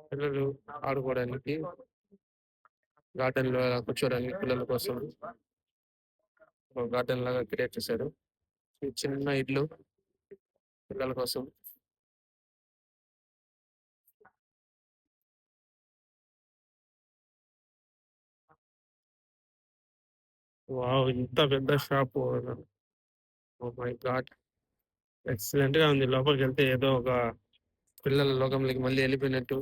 పిల్లలు ఆడుకోవడానికి గార్డెన్‌లో అలా కూర్చోడానికి పిల్లల కోసం ఒక గార్డెన్ లాగా క్రియేట్ చేశారు. ఈ చిన్న ఇల్లు పిల్లల కోసం. వావ్! ఇంత పెద్ద షాపు. Oh my God! ఎక్సలెంట్‌గా ఉంది. లోపలికెళ్తే ఏదో ఒక పిల్లల లోకంలోకి మళ్ళీ ఎళ్ళిపోయినట్టు,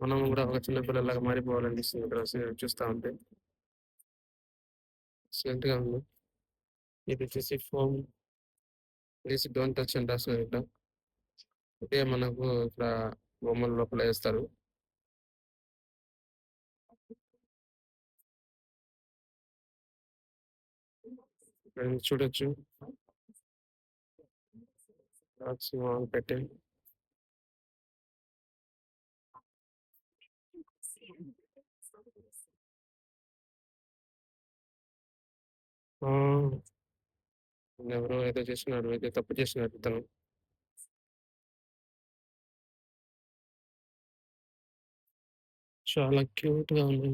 మనం గూడా ఒక చిన్న పిల్లలాగా మారిపోవాలనిపిస్తుంది ఇక్కడ చూస్తా ఉంటే. ఎక్సలెంట్‌గా ఉంది. ఇదొచ్చేసి ఫోమ్ ప్లీజ్ డోంట్ టచ్ అని రాసినారిక్కడ. ఇదే మనకు ఇక్కడ బొమ్మలు లోపల ఏస్తారు. ఇక్కడ చూడొచ్చు. డాగ్స్ మాములు పెట్టే. ఆ! ఎవరో ఏదో చేస్తున్నారు. ఏదో తప్పు చేసినారు ఇతను. చాలా క్యూట్‌గా ఉంది.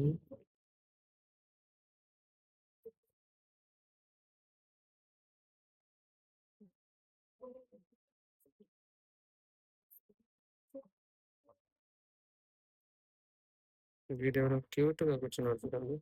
వీడెవరో క్యూట్‌గా కూర్చున్నాడు చూడండి.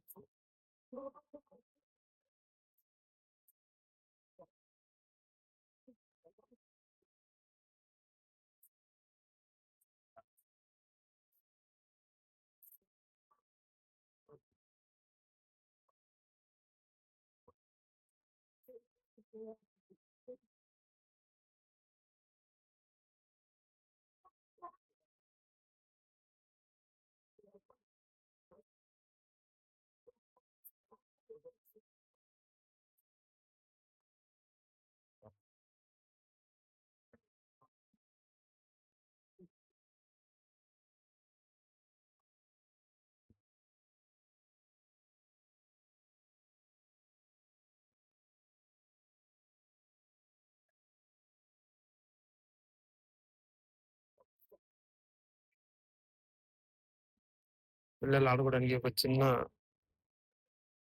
పిల్లలు ఆడుకోవడానికి ఒక చిన్న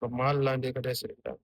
ఒక మాల్ లాంటిది కట్టేసారు ఇక్కడ.